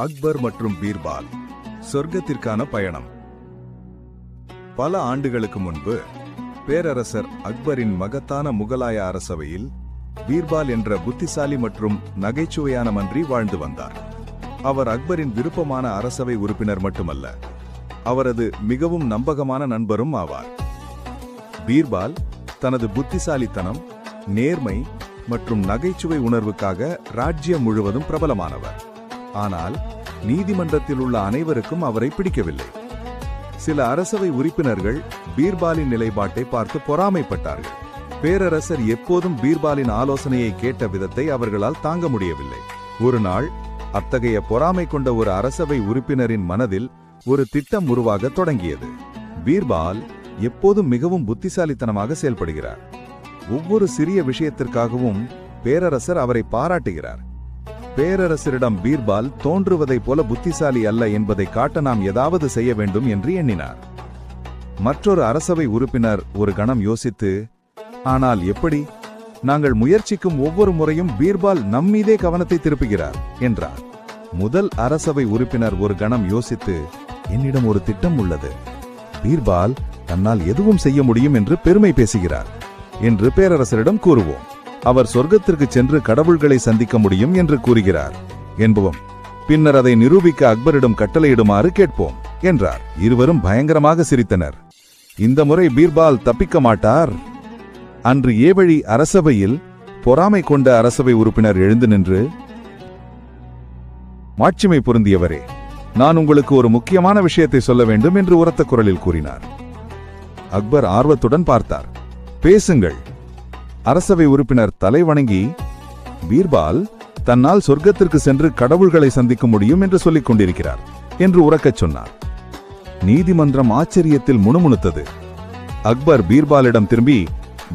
அக்பர் மற்றும் பீர்பால் சொர்க்கத்திற்கான பயணம். பல ஆண்டுகளுக்கு முன்பு பேரரசர் அக்பரின் மகத்தான முகலாய அரசவையில் பீர்பால் என்ற புத்திசாலி மற்றும் நகைச்சுவையான மந்திரி வாழ்ந்து வந்தார். அவர் அக்பரின் விருப்பமான அரசவை உறுப்பினர் மட்டுமல்ல, அவரது மிகவும் நம்பகமான நண்பரும் ஆவார். பீர்பால் தனது புத்திசாலித்தனம், நேர்மை மற்றும் நகைச்சுவை உணர்வுக்காக ராஜ்யம் முழுவதும் பிரபலமானவர். ஆனால் நீதிமன்றத்தில் உள்ள அனைவருக்கும் அவரை பிடிக்கவில்லை. சில அரசவை உறுப்பினர்கள் பீர்பாலின் நிலைப்பாட்டை பார்த்து பொறாமைப்பட்டார்கள். பேரரசர் எப்போதும் பீர்பாலின் ஆலோசனையை கேட்ட விதத்தை அவர்களால் தாங்க முடியவில்லை. ஒரு நாள் அத்தகைய பொறாமை கொண்ட ஒரு அரசவை உறுப்பினரின் மனதில் ஒரு திட்டம் உருவாக தொடங்கியது. பீர்பால் எப்போதும் மிகவும் புத்திசாலித்தனமாக செயல்படுகிறார். ஒவ்வொரு சிறிய விஷயத்திற்காகவும் பேரரசர் அவரை பாராட்டுகிறார். பேரரசரிடம் பீர்பால் தோன்றுவதைப் போல புத்திசாலி அல்ல என்பதை காட்ட நாம் ஏதாவது செய்ய வேண்டும் என்று எண்ணினார். மற்றொரு அரசவை உறுப்பினர் ஒரு கணம் யோசித்து, ஆனால் எப்படி? நாங்கள் முயற்சிக்கும் ஒவ்வொரு முறையும் பீர்பால் நம்மீதே கவனத்தை திருப்புகிறார் என்றார். முதல் அரசவை உறுப்பினர் ஒரு கணம் யோசித்து, என்னிடம் ஒரு திட்டம் உள்ளது. பீர்பால் தன்னால் எதுவும் செய்ய முடியும் என்று பெருமை பேசுகிறார் என்று பேரரசரிடம் கூறுவோம். அவர் சொர்க்கத்திற்கு சென்று கடவுள்களை சந்திக்க முடியும் என்று கூறுகிறார் என்போம். பின்னர் அதை நிரூபிக்க அக்பரிடம் கட்டளையிடுமாறு கேட்போம் என்றார். இருவரும் பயங்கரமாக சிரித்தனர். இந்த முறை பீர்பால் தப்பிக்க மாட்டார். அன்று ஏவழி அரசவையில் பொறாமை கொண்ட அரசவை உறுப்பினர் எழுந்து நின்று, மாட்சிமை பொருந்தியவரே, நான் உங்களுக்கு ஒரு முக்கியமான விஷயத்தை சொல்ல வேண்டும் என்று உரத்த குரலில் கூறினார். அக்பர் ஆர்வத்துடன் பார்த்தார். பேசுங்கள். அரசவை உறுப்பினர் தலை வணங்கி, பீர்பால் தன்னால் சொர்க்கத்திற்கு சென்று கடவுள்களை சந்திக்க முடியும் என்று சொல்லிக் கொண்டிருக்கிறார் என்று உரக்கச் சொன்னார். நீதிமன்றம் ஆச்சரியத்தில் முணுமுணுத்தது. அக்பர் பீர்பாலிடம் திரும்பி,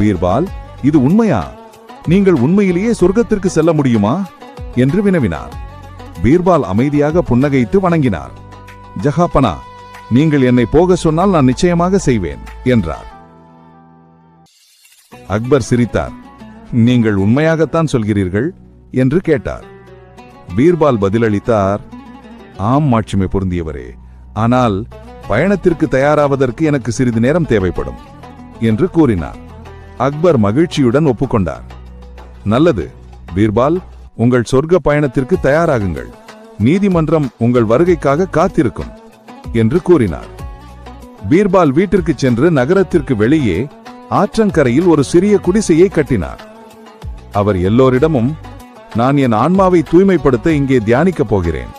பீர்பால், இது உண்மையா? நீங்கள் உண்மையிலேயே சொர்க்கத்திற்கு செல்ல முடியுமா என்று வினவினார். பீர்பால் அமைதியாக புன்னகைத்து வணங்கினார். ஜஹாபனா, நீங்கள் என்னை போக சொன்னால் நான் நிச்சயமாக செய்வேன் என்றார். அக்பர் சிரித்தார். நீங்கள் உண்மையாகத்தான் சொல்கிறீர்கள் என்று கேட்டார். பீர்பால் பதிலளித்தார், ஆம் மாட்சிமை பொருந்தியவரே, ஆனால் பயணத்திற்கு தயாராவதற்கு எனக்கு சிறிது நேரம் தேவைப்படும் என்று கூறினார். அக்பர் மகிழ்ச்சியுடன் ஒப்புக்கொண்டார். நல்லது பீர்பால், உங்கள் சொர்க்க பயணத்திற்கு தயாராகுங்கள். நீதிமன்றம் உங்கள் வருகைக்காக காத்திருக்கும் என்று கூறினார். பீர்பால் வீட்டிற்கு சென்று நகரத்திற்கு வெளியே ஆற்றங்கரையில் ஒரு சிறிய குடிசையை கட்டினார். அவர் எல்லோரிடமும், நான் என் ஆன்மாவை தூய்மைப்படுத்த இங்கே தியானிக்கப் போகிறேன்